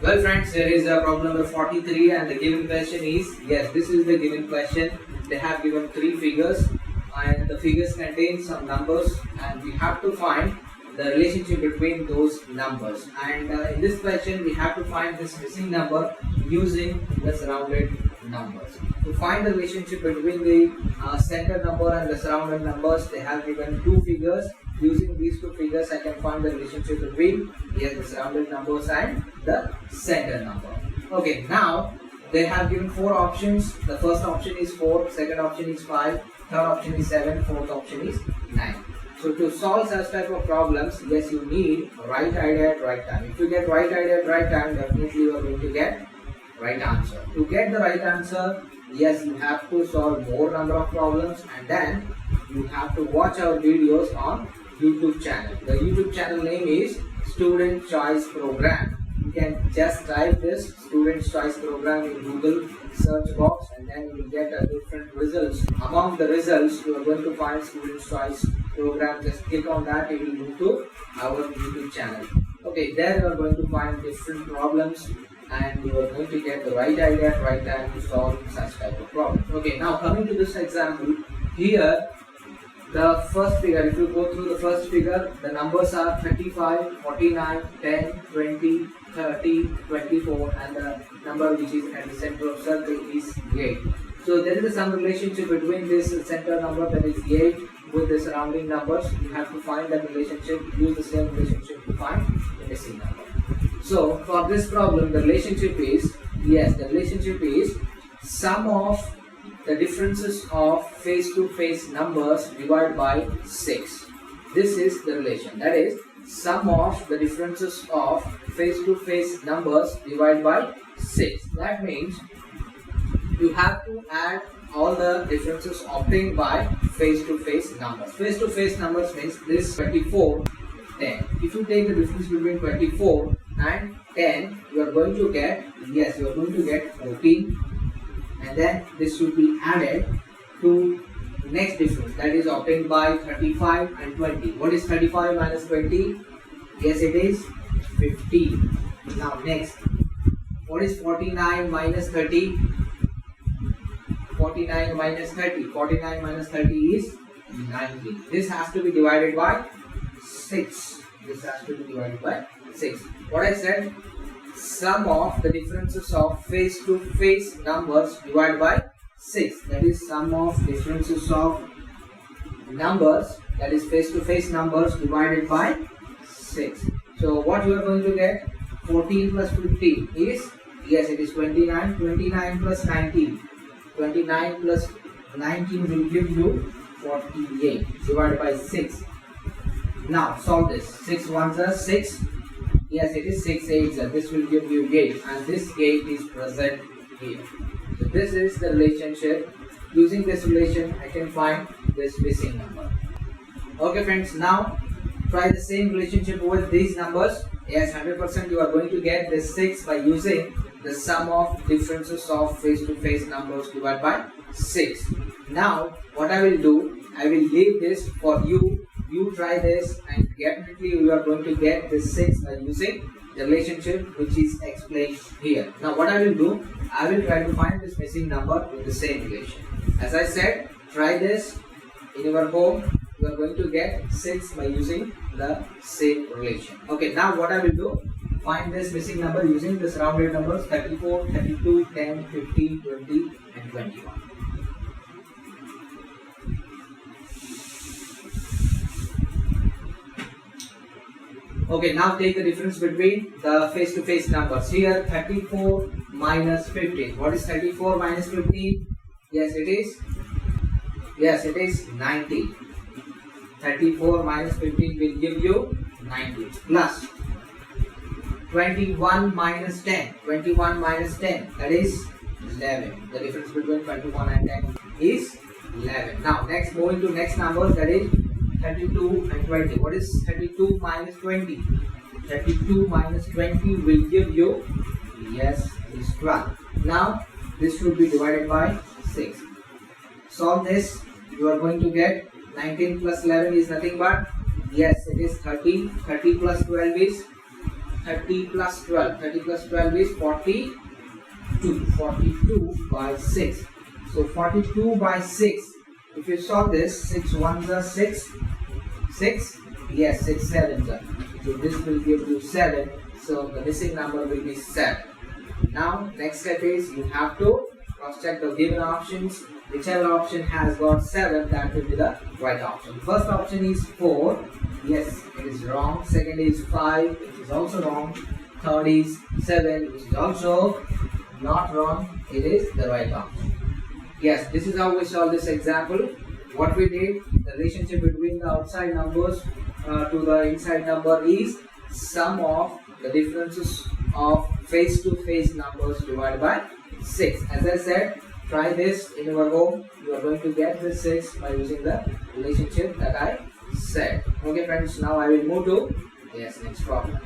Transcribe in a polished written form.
Well friends, here is problem number 43 and the given question is, yes, this is the given question. They have given 3 figures and the figures contain some numbers and we have to find the relationship between those numbers. And in this question we have to find this missing number using the surrounded numbers. To find the relationship between the center number and the surrounded numbers, they have given 2 figures. Using these 2 figures, I can find the relationship between the surrounded numbers and the center number. Okay, now they have given 4 options. The first option is 4, second option is 5, third option is 7, fourth option is 9. So to solve such type of problems, yes, you need right idea at right time. If you get right idea at right time, definitely you are going to get right answer. To get the right answer, yes, you have to solve more number of problems and then you have to watch our videos on YouTube channel. The YouTube channel name is Student Choice Program. You can just type this Student Choice Program in Google search box and then you will get different results. Among the results, you are going to find Student Choice Program. Just click on that, you will move to our YouTube channel. Okay, there you are going to find different problems and you are going to get the right idea at right time to solve such type of problem. Okay, now coming to this example, here the first figure, if you go through the first figure, the numbers are 35, 49, 10, 20, 30, 24 and the number which is at the center of circle is 8. So there is some relationship between this center number, that is 8, with the surrounding numbers. You have to find that relationship, use the same relationship to find the missing number. So for this problem, the relationship is, yes, the relationship is sum of the differences of face-to-face numbers divided by 6. This is the relation, that is sum of the differences of face-to-face numbers divided by 6. That means you have to add all the differences obtained by face-to-face numbers. Face-to-face numbers means this 24, 10. If you take the difference between 24 and 10, you are going to get, yes, you are going to get 14. And then this should be added to next difference, that is obtained by 35 and 20. What is 35 minus 20? Yes, it is 15. Now next, what is 49 minus 30? 49 minus 30. 49 minus 30 is 19. This has to be divided by 6. This has to be divided by 6. What I said? Sum of the differences of face-to-face numbers divided by 6. That is sum of differences of numbers, that is face-to-face numbers divided by 6. So what you are going to get? 14 plus 15 is, yes, it is 29. 29 plus 19. 29 plus 19 will give you 48 divided by 6. Now solve this. 6 ones are 6. Yes, it is 6 8s. This will give you 8 and this 8 is present here. So this is the relationship. Using this relation, I can find this missing number. Okay friends, now try the same relationship with these numbers. Yes, 100% you are going to get this 6 by using the sum of differences of face-to-face numbers divided by 6. Now what I will do, I will leave this for you. You try this and definitely you are going to get this 6 by using the relationship which is explained here. Now what I will do, I will try to find this missing number with the same relation. As I said, try this in your home. You are going to get 6 by using the same relation. Okay, now what I will do, find this missing number using the surrounded numbers 34, 32, 10, 15, 20 and 21. Okay, now take the difference between the face-to-face numbers. Here 34 minus 15. What is 34 minus 15? Yes, it is. Yes, it is 90. 34 minus 15 will give you 90. Plus 21 minus 10. 21 minus 10. That is 11. The difference between 21 and 10 is 11. Now next, moving to next numbers, that is 32 and 20. What is 32 minus 20? 32 minus 20 will give you, yes, is 12. Now this should be divided by 6. Solve this. You are going to get 19 plus 11 is nothing but, yes, it is 30. 30 plus 12 is 30 plus 12. 30 plus 12 is 42. 42 by 6. So 42 by 6. If you solve this, 6 ones are 6. 6? Yes, 6 sevens are. So this will give you 7. So the missing number will be 7. Now next step is you have to cross check the given options. Whichever option has got 7, that will be the right option. First option is 4. Yes, it is wrong. Second is 5, which is also wrong. Third is 7, which is also not wrong. It is the right option. Yes, this is how we solve this example. What we did, the relationship between the outside numbers to the inside number is sum of the differences of face-to-face numbers divided by 6. As I said, try this in your home. You are going to get the 6 by using the relationship that I said. Okay friends, now I will move to next problem.